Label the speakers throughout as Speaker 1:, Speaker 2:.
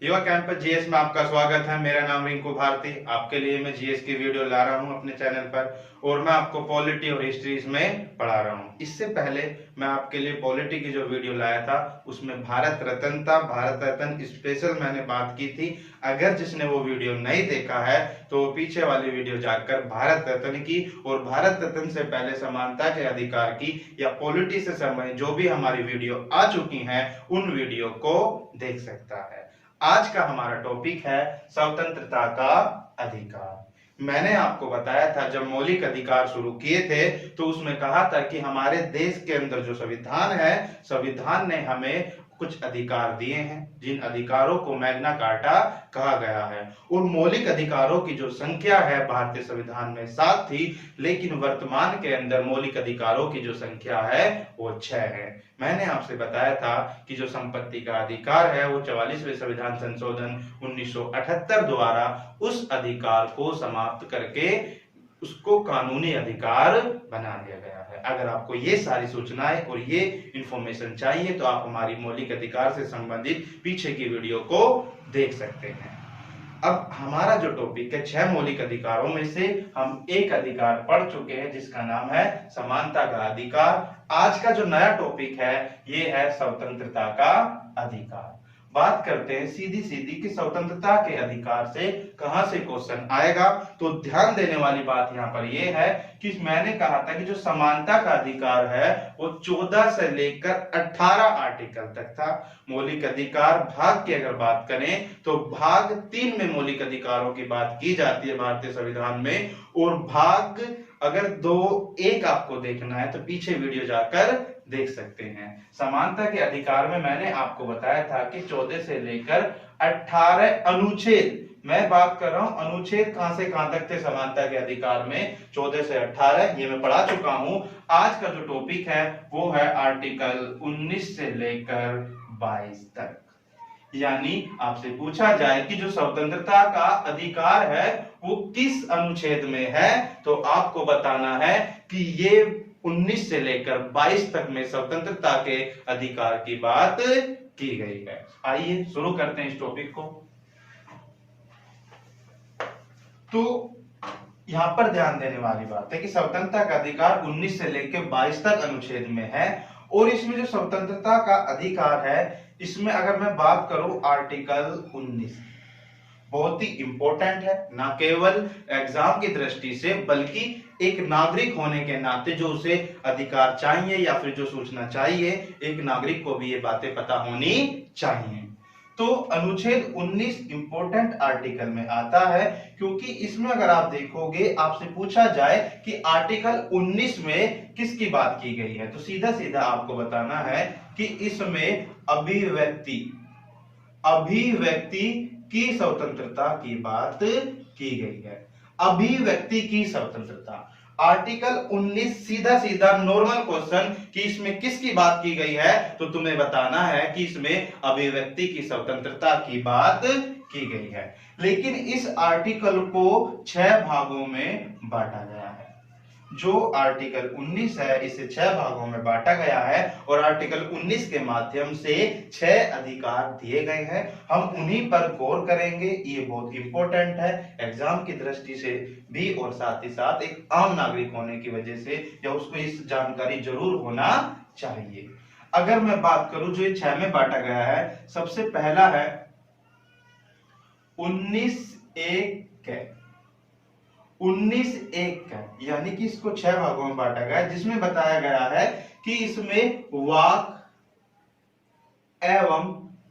Speaker 1: युवा campus GS में आपका स्वागत है। मेरा नाम रिंकू भारती। आपके लिए मैं जीएस की वीडियो ला रहा हूं अपने चैनल पर और मैं आपको पॉलिटी और हिस्ट्री में पढ़ा रहा हूं। इससे पहले मैं आपके लिए पॉलिटी की जो वीडियो लाया था उसमें भारत रत्न था, भारत रत्न स्पेशल मैंने बात की थी। अगर जिसने वो वीडियो नहीं देखा है तो पीछे वाली वीडियो जाकर भारत रत्न की और भारत रत्न से पहले समानता के अधिकार की या पॉलिटी से संबंधित जो भी हमारी वीडियो आ चुकी हैं उन वीडियो को देख सकता है। आज का हमारा टॉपिक है स्वतंत्रता का अधिकार। मैंने आपको बताया था जब मौलिक अधिकार शुरू किए थे तो उसमें कहा था कि हमारे देश के अंदर जो संविधान है, संविधान ने हमें कुछ अधिकार दिए हैं जिन अधिकारों को मैग्ना कार्टा कहा गया है। और मौलिक अधिकारों की जो संख्या है भारतीय संविधान में 7 थी, लेकिन वर्तमान के अंदर मौलिक अधिकारों की जो संख्या है वो 6 है। मैंने आपसे बताया था कि जो संपत्ति का अधिकार है वो 44वें संविधान संशोधन 1978 द्वारा उस अधिकार को समाप्त करके उसको कानूनी अधिकार बना दिया गया है। अगर आपको ये सारी सूचनाएं और ये इंफॉर्मेशन चाहिए तो आप हमारी मौलिक अधिकार से संबंधित पीछे की वीडियो को देख सकते हैं। अब हमारा जो टॉपिक है 6 मौलिक अधिकारों में से हम एक अधिकार पढ़ चुके हैं जिसका नाम है समानता का अधिकार। आज का जो नया टॉपिक है ये है स्वतंत्रता का अधिकार। बात करते हैं सीधी सीधी कि स्वतंत्रता के अधिकार से कहां से क्वेश्चन आएगा। तो ध्यान देने वाली बात यहां पर यह है कि मैंने कहा था कि जो समानता का अधिकार है वो 14 से लेकर 18 आर्टिकल तक था। मौलिक अधिकार भाग की अगर बात करें तो भाग 3 में मौलिक अधिकारों की बात की जाती है भारतीय संविधान में, और भाग अगर 2-1 आपको देखना है तो पीछे वीडियो जाकर देख सकते हैं। समानता के अधिकार में मैंने आपको बताया था कि 14 से लेकर 18 अनुच्छेद, मैं बात कर रहा हूं अनुच्छेद कहां से कहां तक थे समानता के अधिकार में, 14 से 18 ये मैं पढ़ा चुका हूं। आज का जो टॉपिक है वो है आर्टिकल 19 से लेकर 22 तक। यानी आपसे पूछा जाए कि जो स्वतंत्रता का अधिकार है वो किस अनुच्छेद में है तो आपको बताना है कि ये 19 से लेकर 22 तक में स्वतंत्रता के अधिकार की बात की गई है। आइए शुरू करते हैं इस टॉपिक को। तो यहां पर ध्यान देने वाली बात है कि स्वतंत्रता का अधिकार 19 से लेकर 22 तक अनुच्छेद में है, और इसमें जो स्वतंत्रता का अधिकार है इसमें अगर मैं बात करूं आर्टिकल 19 बहुत ही इंपॉर्टेंट है, ना केवल एग्जाम की दृष्टि से बल्कि एक नागरिक होने के नाते जो उसे अधिकार चाहिए या फिर जो सूचना चाहिए, एक नागरिक को भी ये बातें पता होनी चाहिए। तो अनुच्छेद 19 इंपॉर्टेंट आर्टिकल में आता है क्योंकि इसमें अगर आप देखोगे आपसे पूछा जाए कि आर्टिकल 19 में किसकी बात की गई है तो सीधा सीधा आपको बताना है कि इसमें अभिव्यक्ति की स्वतंत्रता की बात की गई है। अभिव्यक्ति की स्वतंत्रता, आर्टिकल 19 सीधा सीधा नॉर्मल क्वेश्चन कि इसमें किसकी बात की गई है तो तुम्हें बताना है कि इसमें अभिव्यक्ति की स्वतंत्रता की बात की गई है। लेकिन इस आर्टिकल को 6 भागों में बांटा गया है। जो आर्टिकल 19 है इसे 6 भागों में बांटा गया है और आर्टिकल 19 के माध्यम से 6 अधिकार दिए गए हैं। हम उन्हीं पर गौर करेंगे, ये बहुत इंपॉर्टेंट है एग्जाम की दृष्टि से भी और साथ ही साथ एक आम नागरिक होने की वजह से या उसको इस जानकारी जरूर होना चाहिए। अगर मैं बात करूं जो ये 6 में बांटा गया है, सबसे पहला है 19(1) का, यानी कि इसको 6 भागों में बांटा गया है जिसमें बताया गया है कि इसमें वाक एवं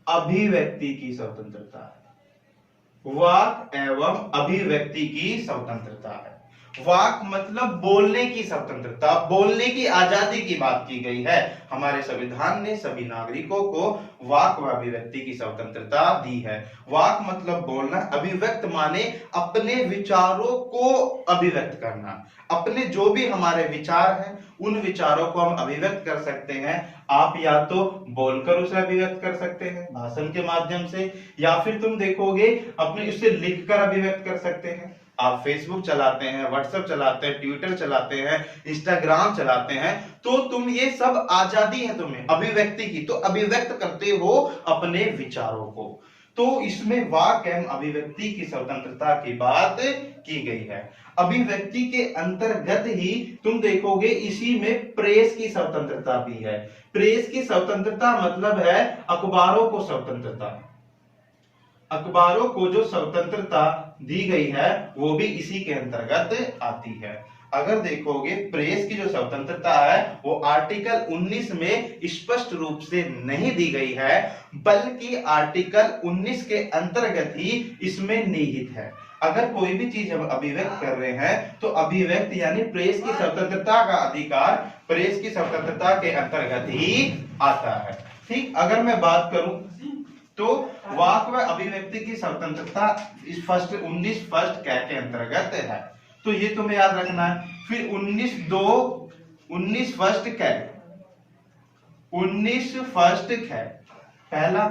Speaker 1: अभिव्यक्ति की स्वतंत्रता है। वाक एवं अभिव्यक्ति की स्वतंत्रता है। वाक मतलब बोलने की स्वतंत्रता, बोलने की आजादी की बात की गई है। हमारे संविधान ने सभी नागरिकों को वाक व अभिव्यक्ति की स्वतंत्रता दी है। वाक मतलब बोलना, अभिव्यक्त माने अपने विचारों को अभिव्यक्त करना। अपने जो भी हमारे विचार हैं उन विचारों को हम अभिव्यक्त कर सकते हैं। आप या तो बोलकर उसे अभिव्यक्त कर सकते हैं भाषण के माध्यम से, या फिर तुम देखोगे अपने उसे लिखकर अभिव्यक्त कर सकते हैं। आप फेसबुक चलाते हैं, व्हाट्सएप चलाते हैं, ट्विटर चलाते हैं, इंस्टाग्राम चलाते हैं, तो तुम ये सब आजादी है तुम्हें अभिव्यक्ति की, तो अभिव्यक्त करते हो अपने विचारों को। तो इसमें वाक एवं अभिव्यक्ति की स्वतंत्रता की बात की गई है। अभिव्यक्ति के अंतर्गत ही तुम देखोगे इसी में प्रेस की स्वतंत्रता भी है। प्रेस की स्वतंत्रता मतलब है अखबारों को स्वतंत्रता, अखबारों को जो स्वतंत्रता दी गई है वो भी इसी के अंतर्गत आती है। अगर देखोगे प्रेस की जो स्वतंत्रता है वो आर्टिकल 19 में स्पष्ट रूप से नहीं दी गई है, बल्कि आर्टिकल 19 के अंतर्गत ही इसमें निहित है। अगर कोई भी चीज हम अभिव्यक्त कर रहे हैं तो अभिव्यक्त यानी प्रेस की स्वतंत्रता का अधिकार प्रेस की स्वतंत्रता के अंतर्गत ही आता है। ठीक, अगर मैं बात करूं तो वाक व अभिव्यक्ति की स्वतंत्रता इस 19 फर्स्ट कै के अंतर्गत है, तो ये तुम्हें याद रखना है। फिर 19 फर्स्ट कै, 19 फर्स्ट कै पहला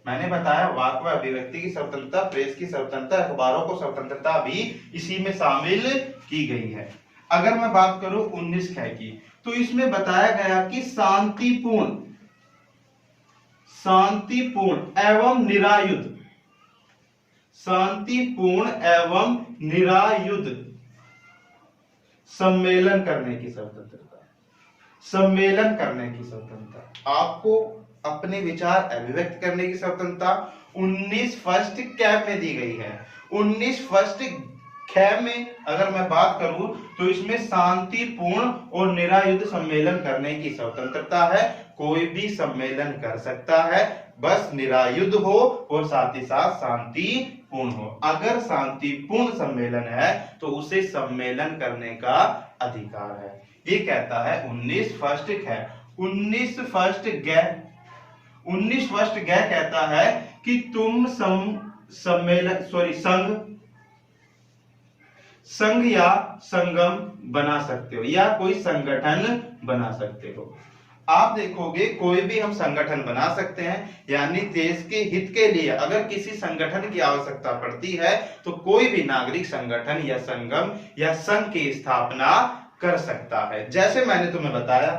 Speaker 1: मैंने बताया वाक व अभिव्यक्ति की स्वतंत्रता, प्रेस की स्वतंत्रता, अखबारों को स्वतंत्रता भी इसी में शामिल की गई है। अगर मैं बात करूं 19 कै की तो इसमें बताया गया कि शांतिपूर्ण एवं निरायुध, शांतिपूर्ण एवं निरायुध सम्मेलन करने की स्वतंत्रता, सम्मेलन करने की स्वतंत्रता, आपको अपने विचार अभिव्यक्त करने की स्वतंत्रता 19 फर्स्ट कैब में दी गई है। 19 फर्स्ट कैब में अगर मैं बात करूं तो इसमें शांतिपूर्ण और निरायुध सम्मेलन करने की स्वतंत्रता है। कोई भी सम्मेलन कर सकता है, बस निरायुध हो और साथ ही साथ शांतिपूर्ण हो। अगर शांतिपूर्ण सम्मेलन है तो उसे सम्मेलन करने का अधिकार है। ये कहता है 19 फर्स्ट है। 19 फर्स्ट गै कहता है कि तुम संघ या संगम बना सकते हो या कोई संगठन बना सकते हो। आप देखोगे कोई भी हम संगठन बना सकते हैं, यानी देश के हित के लिए अगर किसी संगठन की आवश्यकता पड़ती है तो कोई भी नागरिक संगठन या संगम या संघ की स्थापना कर सकता है। जैसे मैंने तुम्हें बताया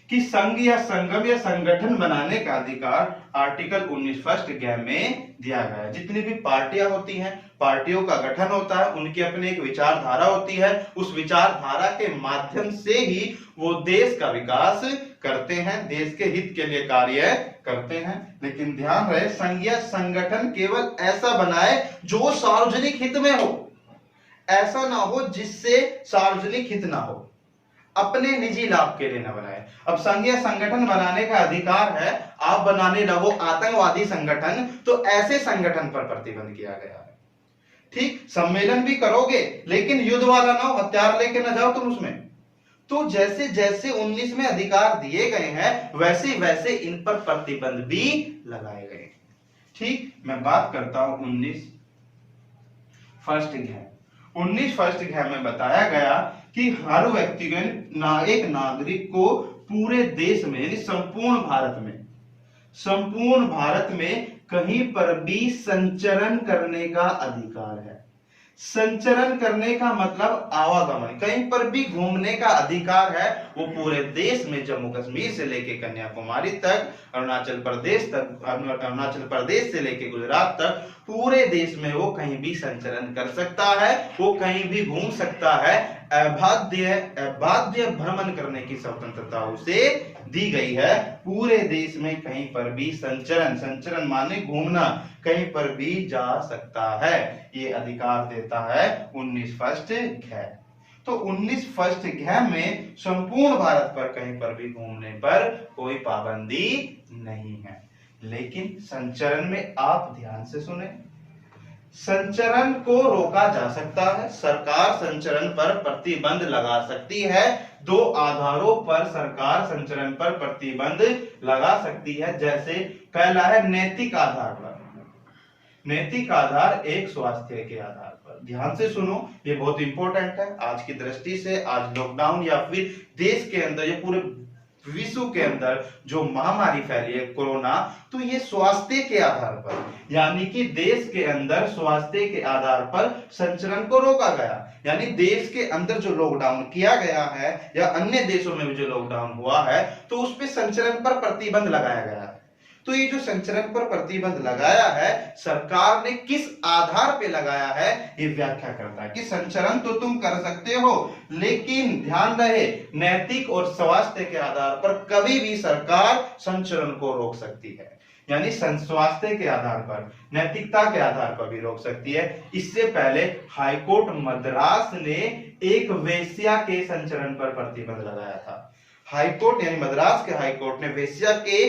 Speaker 1: कि संघ या संगम या संगठन बनाने का अधिकार आर्टिकल 19 फर्स्ट ग में दिया गया है। जितनी भी पार्टियां होती हैं, पार्टियों का गठन होता है, उनकी अपनी एक विचारधारा होती है, उस विचारधारा के माध्यम से ही वो देश का विकास करते हैं, देश के हित के लिए कार्य करते हैं। लेकिन ध्यान रहे संघ या संगठन केवल ऐसा बनाए जो सार्वजनिक हित में हो, ऐसा ना हो जिससे सार्वजनिक हित ना हो, अपने निजी लाभ के लिए न बनाए। अब संघ या संगठन बनाने का अधिकार है, आप बनाने लगो आतंकवादी संगठन तो ऐसे संगठन पर प्रतिबंध किया गया है। ठीक, सम्मेलन भी करोगे लेकिन युद्ध वाला ना हो, हथियार लेके ना जाओ तुम उसमें। तो जैसे जैसे 19 में अधिकार दिए गए हैं वैसे वैसे इन पर प्रतिबंध भी लगाए गए। ठीक, मैं बात करता हूं 19 फर्स्ट घ। 19 फर्स्ट घ में बताया गया कि हर व्यक्ति एक नागरिक को पूरे देश में यानी संपूर्ण भारत में कहीं पर भी संचरण करने का अधिकार है। संचरण करने का मतलब आवागमन, कहीं पर भी घूमने का अधिकार है। वो पूरे देश में जम्मू कश्मीर से लेके कन्याकुमारी तक, अरुणाचल प्रदेश से लेके गुजरात तक, पूरे देश में वो कहीं भी संचरण कर सकता है, वो कहीं भी घूम सकता है। अबाध्य भ्रमण करने की स्वतंत्रता उसे दी गई है। पूरे देश में कहीं पर भी संचरण माने घूमना, कहीं पर भी जा सकता है, ये अधिकार देता है 19 फर्स्ट घ। तो 19 फर्स्ट घ में संपूर्ण भारत पर कहीं पर भी घूमने पर कोई पाबंदी नहीं है। लेकिन संचरण में आप ध्यान से सुने, संचरण को रोका जा सकता है, सरकार संचरण पर प्रतिबंध लगा सकती है। दो आधारों पर सरकार संचरण पर प्रतिबंध लगा सकती है। जैसे पहला है नैतिक आधार पर, नैतिक आधार एक स्वास्थ्य के आधार पर। ध्यान से सुनो, ये बहुत इंपॉर्टेंट है आज की दृष्टि से। आज लॉकडाउन या फिर देश के अंदर, ये पूरे विश्व के अंदर जो महामारी फैली है कोरोना, तो ये स्वास्थ्य के आधार पर, यानी कि देश के अंदर स्वास्थ्य के आधार पर संचरण को रोका गया। यानी देश के अंदर जो लॉकडाउन किया गया है या अन्य देशों में भी जो लॉकडाउन हुआ है तो उस पे संचरण पर प्रतिबंध लगाया गया है। तो ये जो संचरण पर प्रतिबंध लगाया है सरकार ने किस आधार पे लगाया है ये व्याख्या करता है कि संचरण तो तुम कर सकते हो, लेकिन ध्यान रहे नैतिक और स्वास्थ्य के आधार पर कभी भी सरकार संचरण को रोक सकती है। यानी स्वास्थ्य के आधार पर, नैतिकता के आधार पर भी रोक सकती है। इससे पहले हाईकोर्ट मद्रास ने एक वेश्या के संचरण पर प्रतिबंध लगाया था। हाईकोर्ट यानी मद्रास के हाईकोर्ट ने वेश्या के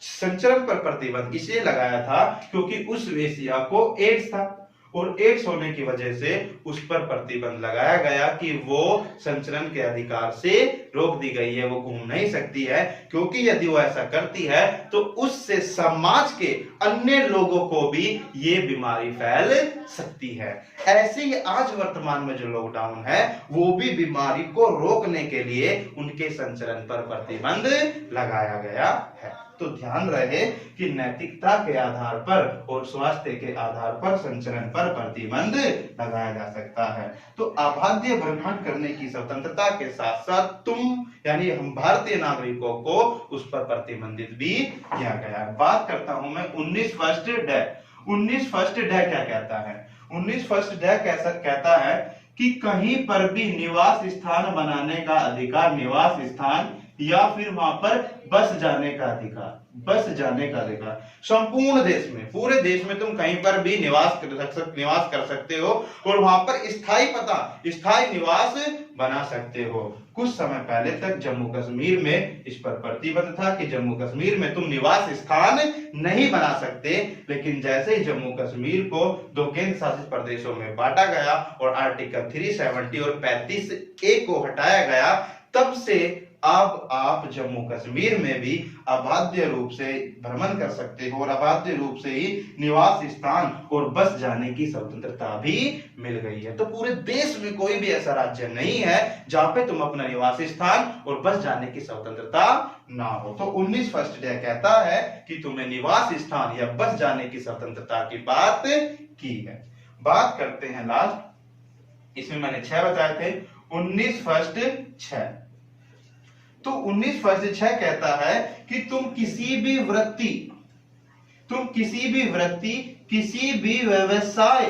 Speaker 1: संचरण पर प्रतिबंध इसलिए लगाया था क्योंकि उस वेश्या को एड्स था और एड्स होने की वजह से उस पर प्रतिबंध लगाया गया कि वो संचरण के अधिकार से रोक दी गई है, वो घूम नहीं सकती है, क्योंकि यदि वो ऐसा करती है तो उससे समाज के अन्य लोगों को भी ये बीमारी फैल सकती है। ऐसे ही आज वर्तमान में जो लॉकडाउन है वो भी बीमारी को रोकने के लिए उनके संचरण पर प्रतिबंध लगाया गया है। तो ध्यान रहे कि नैतिकता के आधार पर और स्वास्थ्य के आधार पर संचरण पर प्रतिबंध लगाया जा सकता है। तो अबाध्य भ्रमण करने की स्वतंत्रता के साथ साथ तुम यानी हम भारतीय नागरिकों को उस पर प्रतिबंधित भी किया गया है। बात करता हूं मैं 19 फर्स्ट डे। 19 फर्स्ट डे क्या कहता है? 19 फर्स्ट डे कैसा कहता है कि कहीं पर भी निवास स्थान बनाने का अधिकार, निवास स्थान या फिर वहां पर बस जाने का अधिकार, बस जाने का अधिकार संपूर्ण देश में, पूरे देश में तुम कहीं पर भी निवास कर सकते हो और वहां पर स्थायी निवास बना सकते हो। कुछ समय पहले तक जम्मू कश्मीर में इस पर प्रतिबंध था कि जम्मू कश्मीर में तुम निवास स्थान नहीं बना सकते, लेकिन जैसे ही जम्मू कश्मीर को 2 केंद्र शासित प्रदेशों में बांटा गया और आर्टिकल 370 और 35A को हटाया गया, तब से अब आप जम्मू कश्मीर में भी अबाध्य रूप से भ्रमण कर सकते हो और अबाध्य रूप से ही निवास स्थान और बस जाने की स्वतंत्रता भी मिल गई है। तो पूरे देश में कोई भी ऐसा राज्य नहीं है जहां पे तुम अपना निवास स्थान और बस जाने की स्वतंत्रता ना हो। तो 19 फर्स्ट डे कहता है कि तुम्हें निवास स्थान या बस जाने की स्वतंत्रता की बात की है। बात करते हैं लास्ट, इसमें मैंने 6 बताए थे। 19 फर्स्ट 6, तो 19 फर्स्ट 6 कहता है कि तुम किसी भी वृत्ति, किसी भी व्यवसाय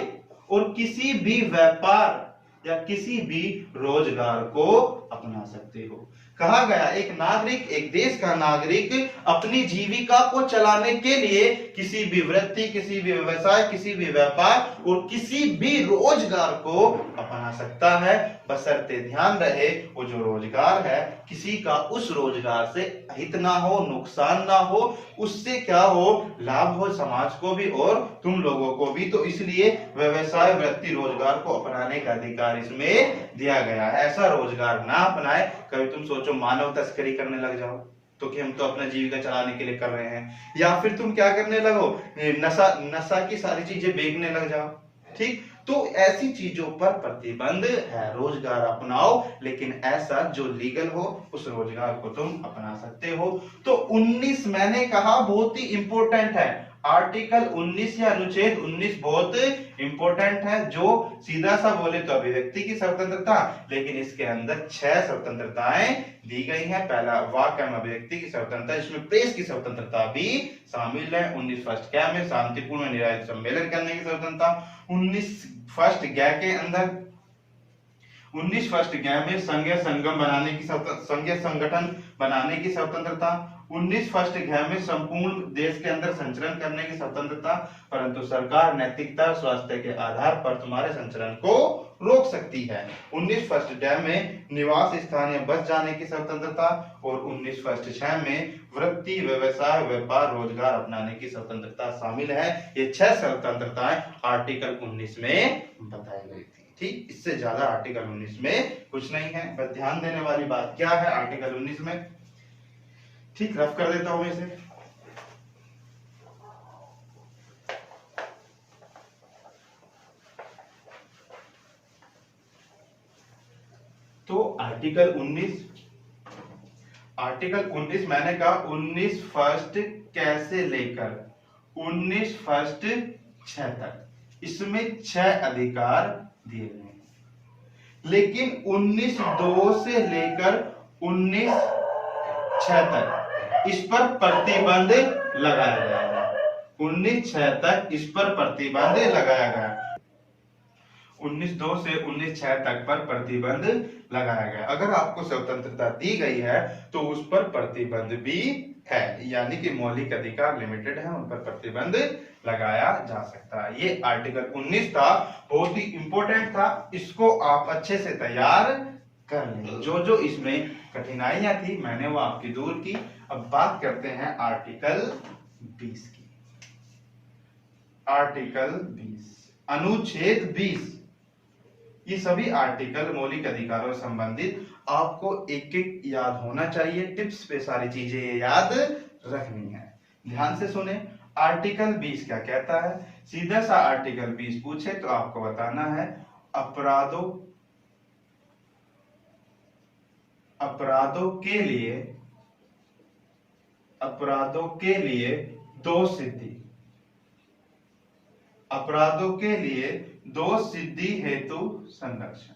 Speaker 1: और किसी भी व्यापार या किसी भी रोजगार को अपना सकते हो। कहा गया एक देश का नागरिक अपनी जीविका को चलाने के लिए किसी भी वृत्ति, किसी भी व्यवसाय, किसी भी व्यापार और किसी भी रोजगार को अपना सकता है, बशर्ते ध्यान रहे वो जो रोजगार है किसी का उस रोजगार से हित ना हो, नुकसान ना हो, उससे क्या हो, लाभ हो समाज को भी और तुम लोगों को भी। तो इसलिए व्यवसाय, वृत्ति, रोजगार को अपनाने का अधिकार इसमें दिया गया है। ऐसा रोजगार ना अपनाए, कभी तुम सोचो मानव तस्करी करने लग जाओ तो कि हम तो अपना जीविका चलाने के लिए कर रहे हैं, या फिर तुम क्या करने लगो, नशा की सारी चीजें बेचने लग जाओ। ठीक, तो ऐसी चीजों पर प्रतिबंध है। रोजगार अपनाओ, लेकिन ऐसा जो लीगल हो उस रोजगार को तुम अपना सकते हो। तो 19 मैंने कहा बहुत ही इंपॉर्टेंट है। आर्टिकल 19 या अनुच्छेद 19 बहुत इंपॉर्टेंट है, जो सीधा सा बोले तो अभिव्यक्ति की स्वतंत्रता, लेकिन इसके अंदर 6 स्वतंत्रताएं दी गई हैं। पहला वाक एवं अभिव्यक्ति की स्वतंत्रता, इसमें प्रेस की स्वतंत्रता भी शामिल है। 19 फर्स्ट क्या में शांतिपूर्ण निरायुध सम्मेलन करने की स्वतंत्रता। 19 फर्स्ट ग के अंदर 19 फर्स्ट ग में संघ संगठन बनाने की स्वतंत्रता। 19 फर्स्ट घ में संपूर्ण देश के अंदर संचरण करने की स्वतंत्रता, परंतु सरकार नैतिकता स्वास्थ्य के आधार पर तुम्हारे संचरण को रोक सकती है। 19 फर्स्ट ड में निवास स्थान या बस जाने की स्वतंत्रता और 19 फर्स्ट 6 में वृत्ति, व्यवसाय, व्यापार, रोजगार अपनाने की स्वतंत्रता शामिल है। ये 6 स्वतंत्रताएं आर्टिकल 19 में बताई गई थी। ठीक, इससे ज्यादा आर्टिकल 19 में कुछ नहीं है। बस ध्यान देने वाली बात क्या है आर्टिकल 19 में, ठीक, रफ कर देता हूं इसे। तो आर्टिकल 19 मैंने कहा 19 फर्स्ट कैसे लेकर 19 फर्स्ट 6 तक, इसमें 6 अधिकार दिए गए हैं, लेकिन 19(2) से लेकर 19(6) तक इस पर प्रतिबंध लगाया जाएगा। 19/6 तक इस पर प्रतिबंध लगाया गया। 19/2 से 19/6 तक पर प्रतिबंध लगाया गया। अगर आपको स्वतंत्रता दी गई है तो उस पर प्रतिबंध भी है, यानी कि मौलिक अधिकार लिमिटेड है, उन पर प्रतिबंध लगाया जा सकता है। ये आर्टिकल 19 था, बहुत ही इंपॉर्टेंट था, इसको आप अच्छे से तैयार कर लें। जो जो इसमें कठिनाइयां थी मैंने वो आपकी दूर की। अब बात करते हैं आर्टिकल 20 की। आर्टिकल 20 अनुच्छेद 20, ये सभी आर्टिकल मौलिक अधिकारों से संबंधित आपको एक एक याद होना चाहिए। टिप्स पे सारी चीजें ये याद रखनी है। ध्यान से सुने, आर्टिकल 20 क्या कहता है। सीधा सा आर्टिकल 20 पूछे तो आपको बताना है अपराधों के लिए दो सिद्धि, अपराधों के लिए दो सिद्धि हेतु संरक्षण।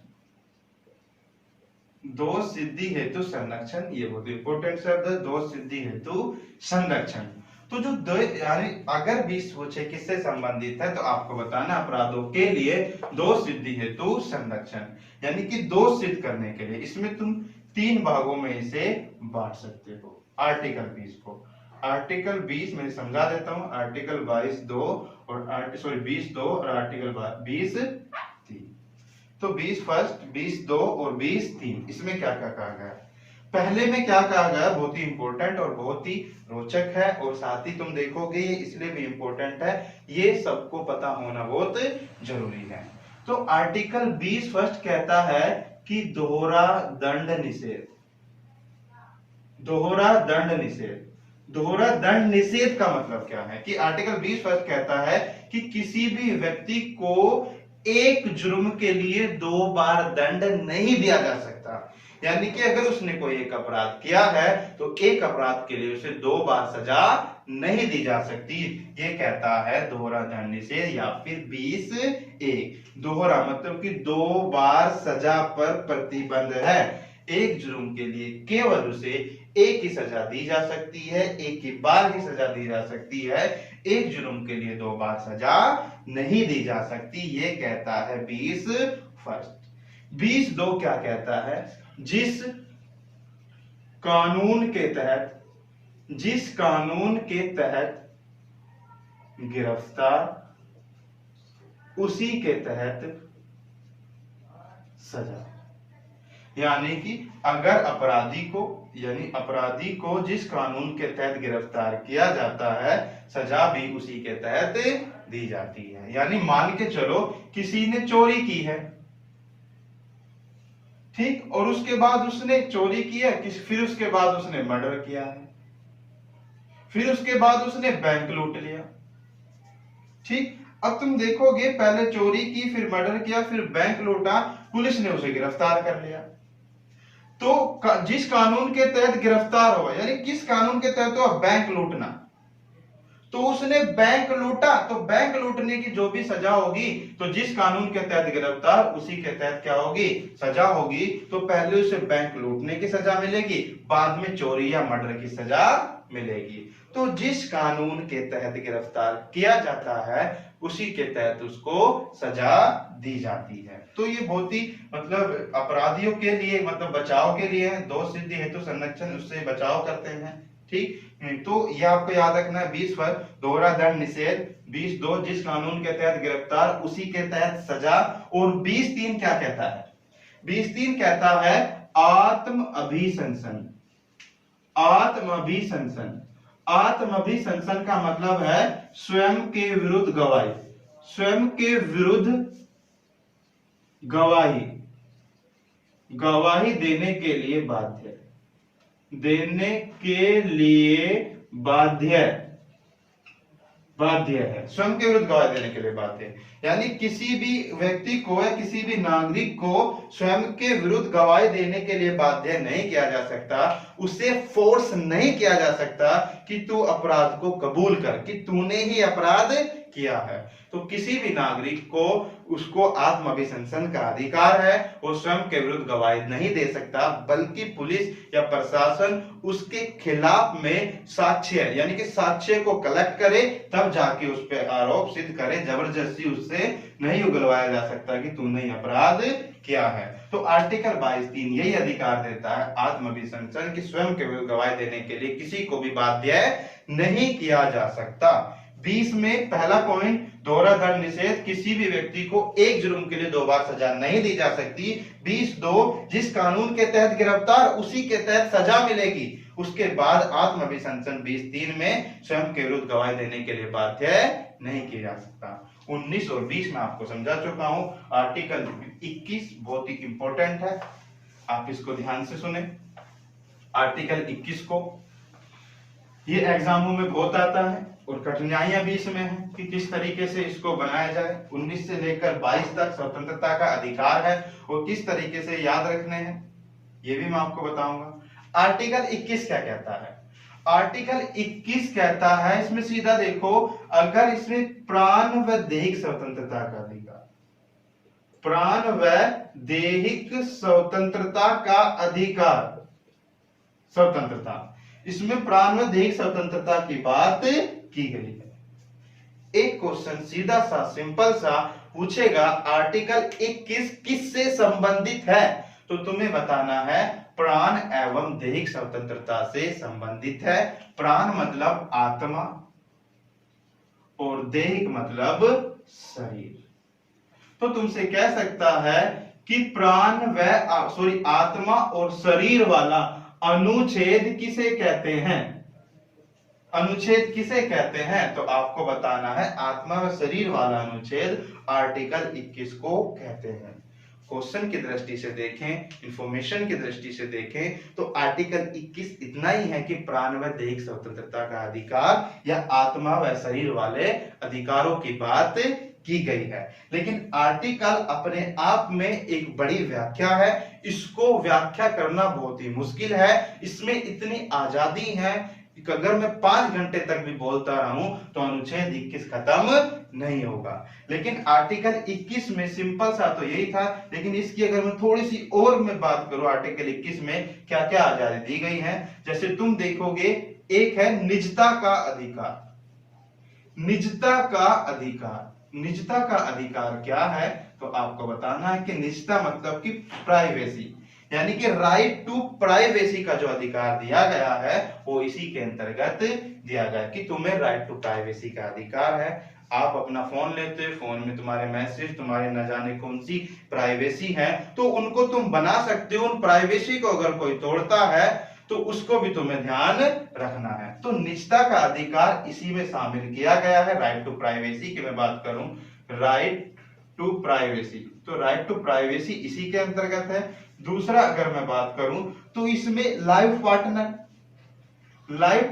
Speaker 1: दो सिद्धि हेतु संरक्षण, ये बहुत इंपॉर्टेंट शब्द है, दो सिद्धि हेतु संरक्षण। तो जो दो, यानी अगर 20 पूछे किससे संबंधित है तो आपको बताना अपराधों के लिए दो सिद्धि हेतु संरक्षण, यानी कि दो सिद्ध करने के लिए। इसमें तुम 3 भागों में इसे बांट सकते हो आर्टिकल 20 को। आर्टिकल 20 मैं समझा देता हूं, आर्टिकल 22(2) और 20(2) और आर्टिकल 20(3). तो 20 फर्स्ट, 20(2) और 20(3), इसमें क्या क्या कहा गया। पहले में क्या कहा गया, बहुत ही इंपॉर्टेंट और बहुत ही रोचक है, और साथ ही तुम देखोगे ये इसलिए भी इंपॉर्टेंट है, ये सबको पता होना बहुत जरूरी है। तो आर्टिकल 20 फर्स्ट कहता है कि दोहरा दंड निषेध। दोहरा दंड निषेध, दोहरा दंड निषेध का मतलब क्या है कि आर्टिकल 20 फर्स्ट कहता है कि किसी भी व्यक्ति को एक जुर्म के लिए 2 बार दंड नहीं दिया जा सकता। यानी कि अगर उसने कोई एक अपराध किया है तो एक अपराध के लिए उसे 2 बार सजा नहीं दी जा सकती। ये कहता है दोहरा दंड निषेध या फिर 20(1). दोहरा मतलब कि 2 बार सजा पर प्रतिबंध है। एक जुर्म के लिए केवल उसे एक ही सजा दी जा सकती है, एक ही बार ही सजा दी जा सकती है। एक जुर्म के लिए 2 बार सजा नहीं दी जा सकती, ये कहता है 20 फर्स्ट। 20(2) क्या कहता है, जिस कानून के तहत गिरफ्तार उसी के तहत सजा। यानी कि अगर अपराधी को जिस कानून के तहत गिरफ्तार किया जाता है सजा भी उसी के तहत दी जाती है। यानी मान के चलो किसी ने चोरी की है, ठीक, और उसके बाद उसने चोरी की है, फिर उसके बाद उसने मर्डर किया है, फिर उसके बाद उसने बैंक लूट लिया, ठीक। अब तुम देखोगे पहले चोरी की, फिर मर्डर किया, फिर बैंक लूटा, पुलिस ने उसे गिरफ्तार कर लिया। तो जिस कानून के तहत गिरफ्तार हुआ, यानी किस कानून के तहत हुआ, बैंक लूटना, तो उसने बैंक लूटा, तो बैंक लूटने की जो भी सजा होगी, तो जिस कानून के तहत गिरफ्तार उसी के तहत क्या होगी, सजा होगी। तो पहले उसे बैंक लूटने की सजा मिलेगी, बाद में चोरी या मर्डर की सजा मिलेगी। तो जिस कानून के तहत गिरफ्तार किया जाता है उसी के तहत उसको सजा दी जाती है। तो ये बहुत ही मतलब अपराधियों के लिए, मतलब बचाव के लिए है। दो सिद्धि हेतु संरक्षण, उससे बचाव करते हैं, ठीक। तो ये आपको याद रखना है। 20 पर दोहरा दंड निषेध, 20(2) जिस कानून के तहत गिरफ्तार उसी के तहत सजा, और 20(3) क्या कहता है, 20(3) कहता है आत्म अभिशंसन। आत्म अभिशंसन, आत्म अभिशंसन का मतलब है स्वयं के विरुद्ध गवाही, स्वयं के विरुद्ध गवाही देने के लिए बाध्य, देने के लिए बाध्य है, स्वयं के विरुद्ध गवाही देने के लिए बाध्य है। यानी किसी भी व्यक्ति को या किसी भी नागरिक को स्वयं के विरुद्ध गवाही देने के लिए बाध्य नहीं किया जा सकता, उसे फोर्स नहीं किया जा सकता कि तू अपराध को कबूल कर, कि तूने ही अपराध किया है। तो किसी भी नागरिक को उसको आत्म अभिशंसन का अधिकार है, वो स्वयं के विरुद्ध गवाही नहीं दे सकता, बल्कि पुलिस या प्रशासन उसके खिलाफ में साक्ष्य यानी कि साक्ष्य को कलेक्ट करे, तब जाके उस पर आरोप सिद्ध करे। जबरदस्ती उससे नहीं उगलवाया जा सकता कि तूने अपराध किया है। तो आर्टिकल 22(3) यही अधिकार देता है आत्म अभिशंसन की स्वयं के विरुद्ध गवाही देने के लिए किसी को भी बाध्य नहीं किया जा सकता। 20 में पहला पॉइंट, दोहरा दंड निषेध, किसी भी व्यक्ति को एक जुर्म के लिए 2 बार सजा नहीं दी जा सकती। 20(2), जिस कानून के तहत गिरफ्तार उसी के तहत सजा मिलेगी। उसके बाद आत्म अभिशंसन 20(3) में स्वयं के विरुद्ध गवाही देने के लिए बाध्य नहीं किया जा सकता। 19 और 20 में आपको समझा चुका हूं। आर्टिकल 21 बहुत ही इंपॉर्टेंट है, आप इसको ध्यान से सुने। आर्टिकल 21 को ये एग्जामों में बहुत आता है और कठिनाइयां भी इसमें है कि किस तरीके से इसको बनाया जाए। 19 से लेकर 22 तक स्वतंत्रता का अधिकार है और किस तरीके से याद रखने हैं ये भी मैं आपको बताऊंगा। आर्टिकल 21 क्या कहता है? आर्टिकल 21 कहता है, इसमें सीधा देखो, अगर इसमें प्राण व दैहिक स्वतंत्रता का अधिकार, प्राण व दैहिक स्वतंत्रता का अधिकार, स्वतंत्रता, इसमें प्राण व दैहिक स्वतंत्रता की बात की गई है। एक क्वेश्चन सीधा सा सिंपल सा पूछेगा, आर्टिकल 21 किससे संबंधित है? तो तुम्हें बताना है प्राण एवं दैहिक स्वतंत्रता से संबंधित है। प्राण मतलब आत्मा और दैहिक मतलब शरीर। तो तुमसे कह सकता है कि प्राण व आत्मा और शरीर वाला अनुच्छेद किसे कहते हैं? अनुच्छेद किसे कहते हैं? तो आपको बताना है आत्मा व शरीर वाला अनुच्छेद आर्टिकल 21 को कहते हैं। क्वेश्चन की दृष्टि से देखें, इंफॉर्मेशन की दृष्टि से देखें तो आर्टिकल 21 इतना ही है कि प्राण व दैहिक स्वतंत्रता का अधिकार या आत्मा व शरीर वाले अधिकारों की बात की गई है। लेकिन आर्टिकल अपने आप में एक बड़ी व्याख्या है, इसको व्याख्या करना बहुत ही मुश्किल है। इसमें इतनी आजादी है कि अगर मैं 5 घंटे तक भी बोलता रहूं तो अनुच्छेद 21 खत्म नहीं होगा। लेकिन आर्टिकल 21 में सिंपल सा तो यही था, लेकिन इसकी अगर मैं थोड़ी सी और मैं बात करूं, आर्टिकल 21 में क्या क्या आजादी दी गई है, जैसे तुम देखोगे, एक है निजता का अधिकार। निजता का अधिकार, निजता का अधिकार क्या है? तो आपको बताना है कि निजता मतलब कि प्राइवेसी, यानी कि राइट टू प्राइवेसी का जो अधिकार दिया गया है वो इसी के अंतर्गत दिया गया कि तुम्हें राइट टू प्राइवेसी का अधिकार है। आप अपना फोन लेते हो, फोन में तुम्हारे मैसेज, तुम्हारे न जाने कौन सी प्राइवेसी है, तो उनको तुम बना सकते हो। उन प्राइवेसी को अगर कोई तोड़ता है तो उसको भी तुम्हें ध्यान रखना है। तो निजता का अधिकार इसी में शामिल किया गया है। राइट टू प्राइवेसी की मैं बात करूं, राइट टू प्राइवेसी, तो राइट टू प्राइवेसी इसी के अंतर्गत है। दूसरा अगर मैं बात करूं तो इसमें लाइफ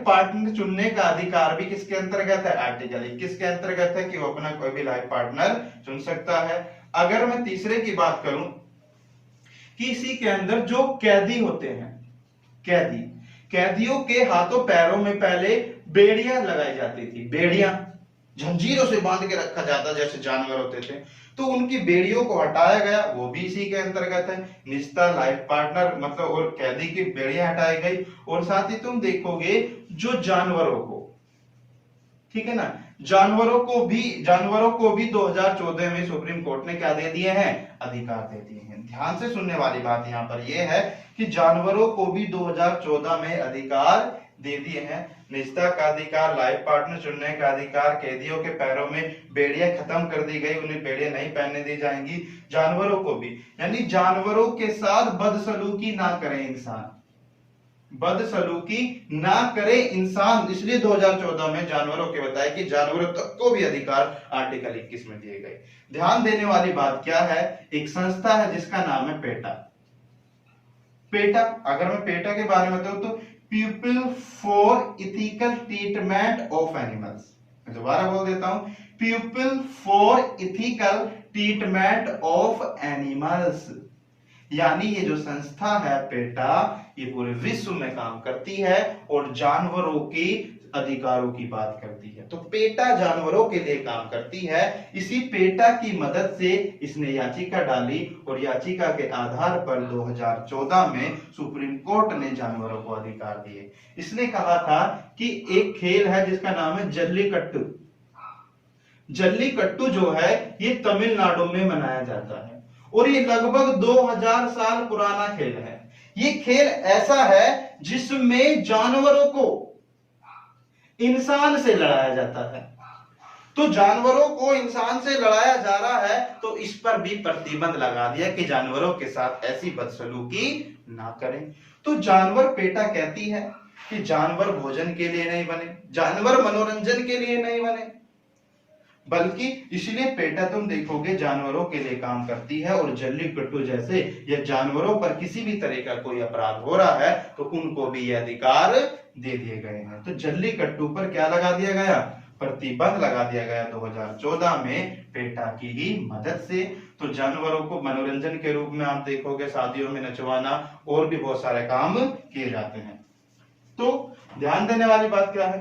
Speaker 1: पार्टनर चुनने का अधिकार भी किसके अंतर्गत है? आर्टिकल 21 के अंतर्गत है कि वो अपना कोई भी लाइफ पार्टनर चुन सकता है। अगर मैं तीसरे की बात करूं कि इसी के अंदर जो कैदी होते हैं, कैदियों के हाथों पैरों में पहले बेड़ियां लगाई जाती थी, बेड़ियां जंजीरों से बांध के रखा जाता जैसे जानवर होते थे, तो उनकी बेड़ियों को हटाया गया, वो भी इसी के अंतर्गत है। निजता, लाइफ पार्टनर मतलब और कैदी की बेड़ियां हटाई गई। और साथ ही तुम देखोगे जो जानवरों को, ठीक है ना, जानवरों को भी 2014 में सुप्रीम कोर्ट ने क्या दे दिए हैं? अधिकार दे दिए हैं। ध्यान से सुनने वाली बात यहां पर यह है कि जानवरों को भी 2014 में अधिकार दे दिए हैं। निजता का अधिकार, लाइफ पार्टनर चुनने का अधिकार, कैदियों के पैरों में बेड़ियां खत्म कर दी गई, उन्हें बेड़ियां नहीं पहनने दी जाएंगी। जानवरों को भी, यानी जानवरों के साथ बदसलूकी ना करें इंसान, बदसलूकी ना करे इंसान, इसलिए 2014 में जानवरों के बताया कि जानवरों तक को भी अधिकार आर्टिकल 21 में दिए गए। ध्यान देने वाली बात क्या है, एक संस्था है जिसका नाम है पेटा। अगर मैं पेटा के बारे में बताऊं तो people for ethical treatment of animals, मैं दोबारा बोल देता हूं, people for ethical treatment of animals, यानी ये जो संस्था है पेटा, ये पूरे विश्व में काम करती है और जानवरों की अधिकारों की बात करती है। तो पेटा जानवरों के लिए काम करती है। इसी पेटा की मदद से इसने याचिका डाली और याचिका के आधार पर 2014 में सुप्रीम कोर्ट ने जानवरों को अधिकार दिए। इसने कहा था कि एक खेल है जिसका नाम है जल्लीकट्टू। जल्लीकट्टू जो है ये तमिलनाडु में मनाया जाता है और ये लगभग 2000 साल पुराना खेल है। ये खेल ऐसा है जिसमें जानवरों को इंसान से लड़ाया जाता है। तो जानवरों को इंसान से लड़ाया जा रहा है तो इस पर भी प्रतिबंध लगा दिया कि जानवरों के साथ ऐसी बदसलूकी ना करें। तो जानवर पेटा कहती है कि जानवर भोजन के लिए नहीं बने, जानवर मनोरंजन के लिए नहीं बने, बल्कि इसलिए पेटा तुम देखोगे जानवरों के लिए काम करती है। और जल्लीकट्टू जैसे या जानवरों पर किसी भी तरह का कोई अपराध हो रहा है तो उनको भी ये अधिकार दे दिए गए हैं। तो जल्लीकट्टू पर क्या लगा दिया गया? प्रतिबंध लगा दिया गया 2014 में पेटा की ही मदद से। तो जानवरों को मनोरंजन के रूप में आप देखोगे शादियों में नचवाना और भी बहुत सारे काम किए जाते हैं। तो ध्यान देने वाली बात क्या है?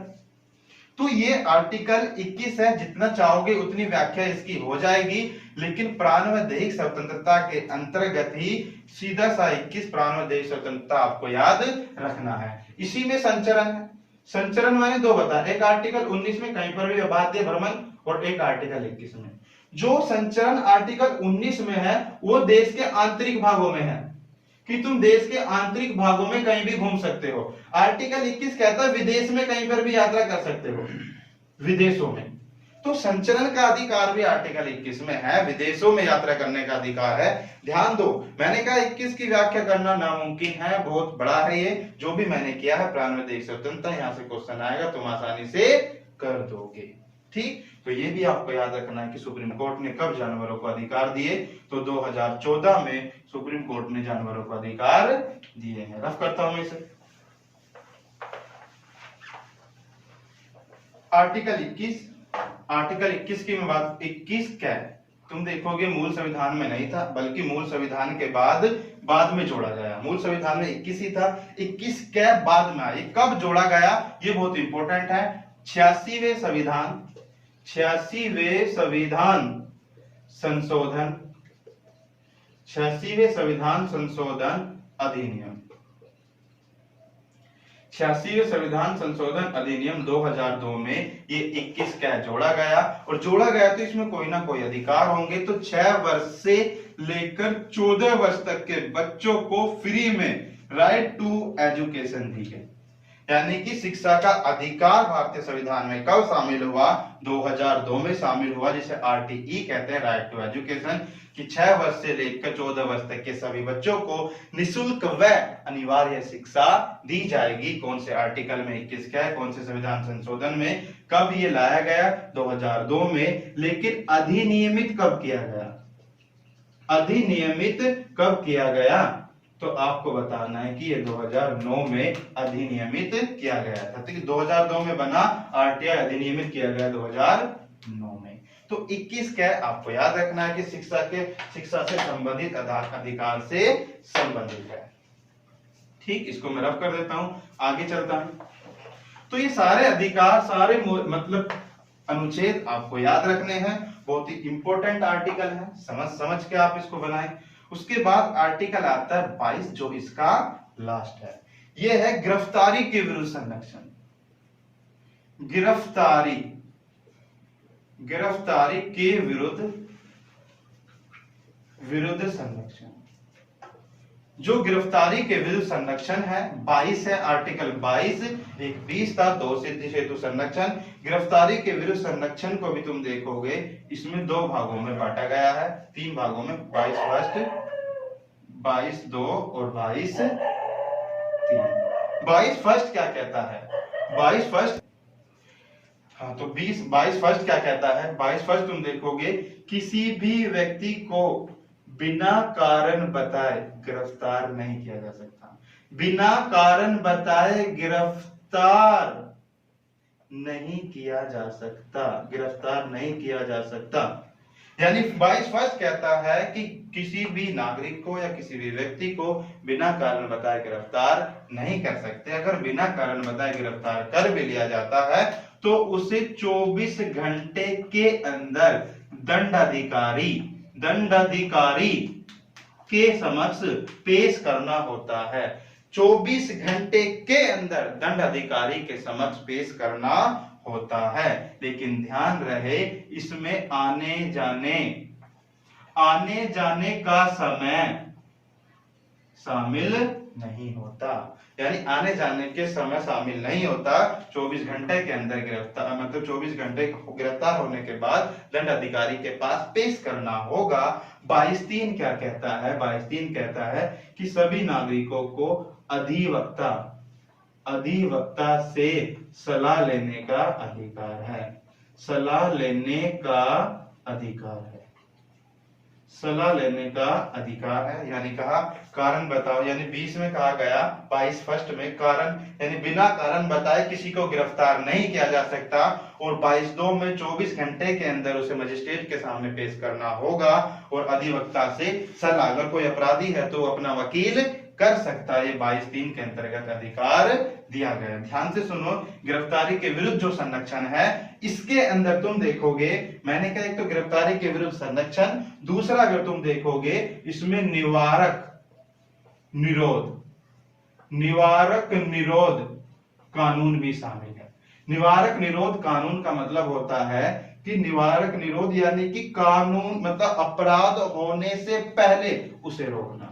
Speaker 1: तो ये आर्टिकल 21 है, जितना चाहोगे उतनी व्याख्या इसकी हो जाएगी, लेकिन प्राण व दैहिक स्वतंत्रता के अंतर्गत ही सीधा सा 21 प्राण व दैहिक स्वतंत्रता आपको याद रखना है। इसी में संचरण है। संचरण मैंने दो बताया, एक आर्टिकल 19 में कहीं पर भी अबाध्य भ्रमण और एक आर्टिकल 21 में। जो संचरण आर्टिकल 19 में है वो देश के आंतरिक भागों में है कि तुम देश के आंतरिक भागों में कहीं भी घूम सकते हो। आर्टिकल 21 कहता है विदेश में कहीं पर भी यात्रा कर सकते हो, विदेशों में। तो संचरण का अधिकार भी आर्टिकल 21 में है, विदेशों में यात्रा करने का अधिकार है। ध्यान दो, मैंने कहा 21 की व्याख्या करना नामुमकिन है, बहुत बड़ा है ये। जो भी मैंने किया है प्राण व दैहिक स्वतंत्रता, यहां से क्वेश्चन आएगा तुम आसानी से कर दोगे। ठीक, तो ये भी आपको याद रखना है कि सुप्रीम कोर्ट ने कब जानवरों को अधिकार दिए। तो 2014 में सुप्रीम कोर्ट ने जानवरों को अधिकार दिए हैं। रफ करता हूं इसे। आर्टिकल 21, आर्टिकल 21 की मैं बात 21 क्या है तुम देखोगे मूल संविधान में नहीं था, बल्कि मूल संविधान के बाद में जोड़ा गया। मूल संविधान में 21 ही था, 21 क्या बाद में आई। कब जोड़ा गया ये बहुत इंपॉर्टेंट है। 86वें संविधान संशोधन, 86वें संविधान संशोधन अधिनियम, 86वें संविधान संशोधन अधिनियम 2002 में ये 21 क्या जोड़ा गया। और जोड़ा गया तो इसमें कोई ना कोई अधिकार होंगे। तो 6 वर्ष से लेकर 14 वर्ष तक के बच्चों को फ्री में राइट टू एजुकेशन दी गई, यानी कि शिक्षा का अधिकार भारतीय संविधान में कब शामिल हुआ? 2002 में शामिल हुआ, जिसे आरटीई कहते हैं, राइट टू एजुकेशन, कि 6 वर्ष से लेकर 14 वर्ष तक के सभी बच्चों को निःशुल्क व अनिवार्य शिक्षा दी जाएगी। कौन से आर्टिकल में 21 क्या है, कौन से संविधान संशोधन में, कब ये लाया गया? 2002 में। लेकिन अधिनियमित कब किया गया? अधिनियमित कब किया गया? तो आपको बताना है कि ये 2009 में अधिनियमित किया गया था। तो 2002 में बना, आरटीआई अधिनियमित किया गया 2009 में। तो 21 क्या है आपको याद रखना है कि शिक्षा से संबंधित अधिकार से संबंधित है। ठीक, इसको मैं रफ कर देता हूं, आगे चलता हूं। तो ये सारे अधिकार, सारे मतलब अनुच्छेद आपको याद रखने हैं, बहुत ही इंपॉर्टेंट आर्टिकल है, समझ के आप इसको बनाएं। उसके बाद आर्टिकल आता है 22, जो इसका लास्ट है। यह है गिरफ्तारी के विरुद्ध संरक्षण। गिरफ्तारी के विरुद्ध संरक्षण। जो गिरफ्तारी के विरुद्ध संरक्षण है 22 है, आर्टिकल 22। एक 20 था, 2 सिद्धि सेतु संरक्षण। गिरफ्तारी के विरुद्ध संरक्षण को भी तुम देखोगे, इसमें 2 भागों में बांटा गया है, 3 भागों में, 22 फर्स्ट, 22 2 और 22 3। 22 फर्स्ट क्या कहता है? 22 फर्स्ट, हाँ, तो 22 फर्स्ट क्या कहता है? 22 फर्स्ट तुम देखोगे, किसी भी व्यक्ति को बिना कारण बताए गिरफ्तार नहीं किया जा सकता। बिना कारण बताए गिरफ्तार नहीं किया जा सकता, गिरफ्तार नहीं किया जा सकता। यानी 22 फर्स्ट कहता है कि किसी भी नागरिक को या किसी भी व्यक्ति को बिना कारण बताए गिरफ्तार नहीं कर सकते। अगर बिना कारण बताए गिरफ्तार कर भी लिया जाता है तो उसे 24 घंटे के अंदर दंडाधिकारी के समक्ष पेश करना होता है। 24 घंटे के अंदर दंडाधिकारी के समक्ष पेश करना होता है। लेकिन ध्यान रहे, इसमें आने जाने का समय शामिल नहीं होता। यानी आने जाने के समय शामिल नहीं होता। 24 घंटे के अंदर गिरफ्तार, मतलब 24 घंटे गिरफ्तार होने के बाद दंडाधिकारी के पास पेश करना होगा। 22(3) क्या कहता है? 22(3) कहता है कि सभी नागरिकों को अधिवक्ता से सलाह लेने का अधिकार है। सलाह लेने का अधिकार है। यानी कहा कारण बताओ, यानी 20 में कहा गया, 22 फर्स्ट में कारण यानी बिना कारण बताए किसी को गिरफ्तार नहीं किया जा सकता। और 22(2) में 24 घंटे के अंदर उसे मजिस्ट्रेट के सामने पेश करना होगा और अधिवक्ता से सलाह, अगर कोई अपराधी है तो अपना वकील कर सकता है। ये 22(3) के अंतर्गत अधिकार दिया गया। ध्यान से सुनो, गिरफ्तारी के विरुद्ध जो संरक्षण है इसके अंदर तुम देखोगे, मैंने कहा एक तो गिरफ्तारी के विरुद्ध संरक्षण, दूसरा अगर तुम देखोगे इसमें निवारक निरोध कानून भी शामिल है। निवारक निरोध कानून का मतलब होता है कि निवारक निरोध यानी कि कानून मतलब अपराध होने से पहले उसे रोकना,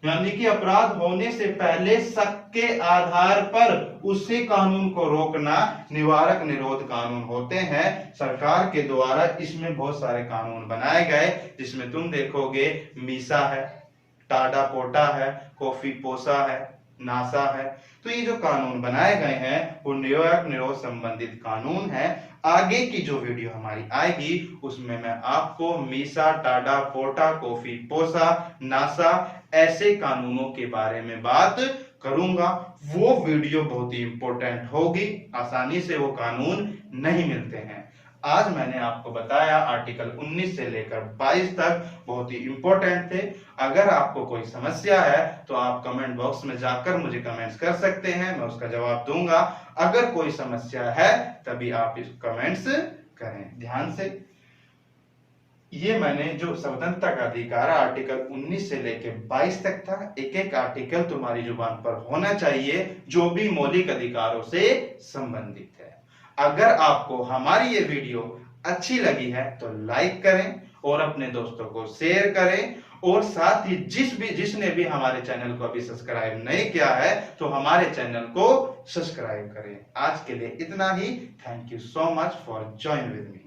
Speaker 1: यानी कि अपराध होने से पहले शक के आधार पर उसी कानून को रोकना निवारक निरोध कानून होते हैं। सरकार के द्वारा इसमें बहुत सारे कानून बनाए गए, जिसमें तुम देखोगे मीसा है, टाडा पोटा है, कॉफी पोसा है, नासा है। तो ये जो कानून बनाए गए हैं वो निवारक निरोध संबंधित कानून है। आगे की जो वीडियो हमारी आएगी उसमें मैं आपको मीसा, टाडा पोटा, कॉफी पोसा, नासा ऐसे कानूनों के बारे में बात करूंगा। वो वीडियो बहुत ही इंपॉर्टेंट होगी, आसानी से वो कानून नहीं मिलते हैं। आज मैंने आपको बताया आर्टिकल 19 से लेकर 22 तक बहुत ही इंपॉर्टेंट थे। अगर आपको कोई समस्या है तो आप कमेंट बॉक्स में जाकर मुझे कमेंट्स कर सकते हैं, मैं उसका जवाब दूंगा। अगर कोई समस्या है तभी आप इस कमेंट्स करें। ध्यान से, ये मैंने जो स्वतंत्रता का अधिकार आर्टिकल 19 से लेकर 22 तक था, एक एक आर्टिकल तुम्हारी जुबान पर होना चाहिए जो भी मौलिक अधिकारों से संबंधित है। अगर आपको हमारी ये वीडियो अच्छी लगी है तो लाइक करें और अपने दोस्तों को शेयर करें, और साथ ही जिसने भी हमारे चैनल को अभी सब्सक्राइब नहीं किया है तो हमारे चैनल को सब्सक्राइब करें। आज के लिए इतना ही। Thank you so much for join with me.